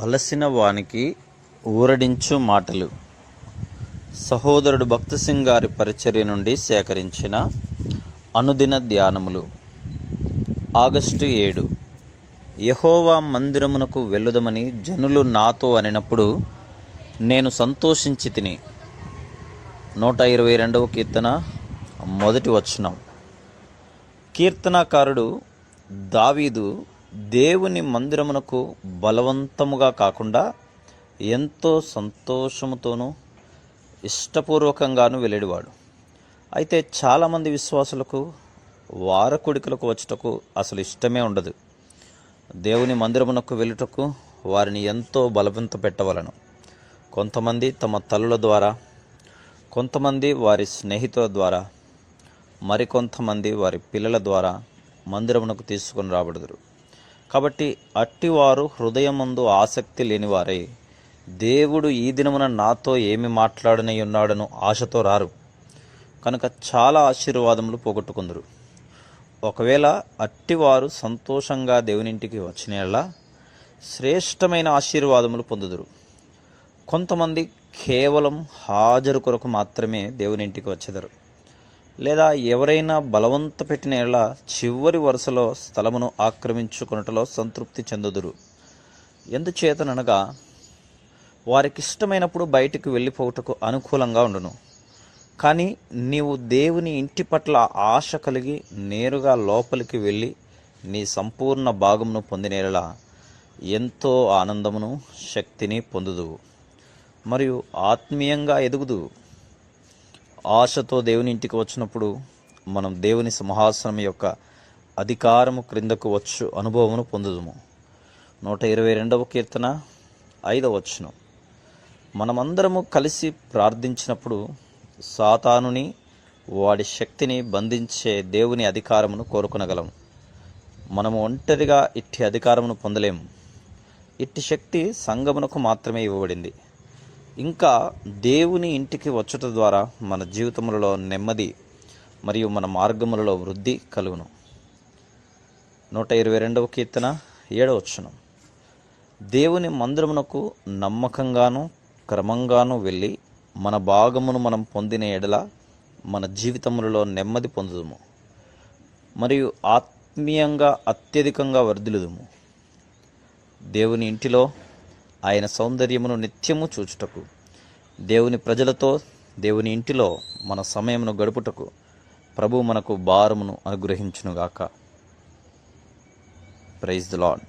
అలసిన వానికి ఊరడించు మాటలు. సహోదరుడు భక్త సింగ్ గారి పరిచర్య నుండి సేకరించిన అనుదిన ధ్యానములు. ఆగస్టు 7. యెహోవా మందిరమునకు వెళ్ళుదమని జనులు నాతో అనినప్పుడు నేను సంతోషించి తిని. 122వ కీర్తన 1వ వచనం. కీర్తనాకారుడు దావీదు దేవుని మందిరమునకు బలవంతముగా కాకుండా ఎంతో సంతోషముతోనూ ఇష్టపూర్వకంగాను వెళ్ళేవాడు. అయితే చాలామంది విశ్వాసులకు వారకుడికలకు వచ్చుటకు అసలు ఇష్టమే ఉండదు. దేవుని మందిరమునకు వెళ్ళుటకు వారిని ఎంతో బలవంత పెట్టవలను. కొంతమంది తమ తల్లుల ద్వారా, కొంతమంది వారి స్నేహితుల ద్వారా, మరికొంతమంది వారి పిల్లల ద్వారా మందిరమునకు తీసుకొని రాబడుదురు. కాబట్టి అట్టివారు హృదయమందు ఆసక్తి లేనివారై దేవుడు ఈ దినమున నాతో ఏమి మాట్లాడనై ఉన్నాడను ఆశతో రారు. కనుక చాలా ఆశీర్వాదములు పోగొట్టుకుందరు. ఒకవేళ అట్టివారు సంతోషంగా దేవునింటికి వచ్చినలా శ్రేష్టమైన ఆశీర్వాదములు పొందుదురు. కొంతమంది కేవలం హాజరు కొరకు మాత్రమే దేవునింటికి వచ్చెదరు. లేదా ఎవరైనా బలవంత పెట్టిన ఎడల చివరి వరుసలో స్థలమును ఆక్రమించుకొనుటలో సంతృప్తి చెందుదురు. ఎందుచేతనగా వారికిష్టమైనప్పుడు బయటికి వెళ్ళిపోవుటకు అనుకూలంగా ఉండును. కానీ నీవు దేవుని ఇంటి పట్ల ఆశ కలిగి నేరుగా లోపలికి వెళ్ళి నీ సంపూర్ణ భాగమును పొందినేలా ఎంతో ఆనందమును శక్తిని పొందుదువు మరియు ఆత్మీయంగా ఎదుగుదువు. ఆశతో దేవుని ఇంటికి వచ్చినప్పుడు మనం దేవుని సింహాసనం యొక్క అధికారము క్రిందకు వచ్చు అనుభవమును పొందుదుము. 122వ కీర్తన 5వ వచనం. మనమందరము కలిసి ప్రార్థించినప్పుడు సాతానుని వాడి శక్తిని బంధించే దేవుని అధికారమును కోరుకొనగలము. మనము ఒంటరిగా ఇట్టి అధికారమును పొందలేము. ఇట్టి శక్తి సంఘమునకు మాత్రమే ఇవ్వబడింది. ఇంకా దేవుని ఇంటికి వచ్చుట ద్వారా మన జీవితములలో నెమ్మది మరియు మన మార్గములలో వృద్ధి కలుగును. 122వ కీర్తన 7వ వచనం. దేవుని మందిరమునకు నమ్మకంగాను క్రమంగాను వెళ్ళి మన భాగమును మనం పొందిన ఎడల మన జీవితములలో నెమ్మది పొందుదుము మరియు ఆత్మీయంగా అత్యధికంగా వర్ధిల్లుదుము. దేవుని ఇంటిలో ఆయన సౌందర్యమును నిత్యము చూచుటకు, దేవుని ప్రజలతో దేవుని ఇంటిలో మన సమయమును గడుపుటకు ప్రభువు మనకు భారమును అనుగ్రహించునుగాక. Praise the lord.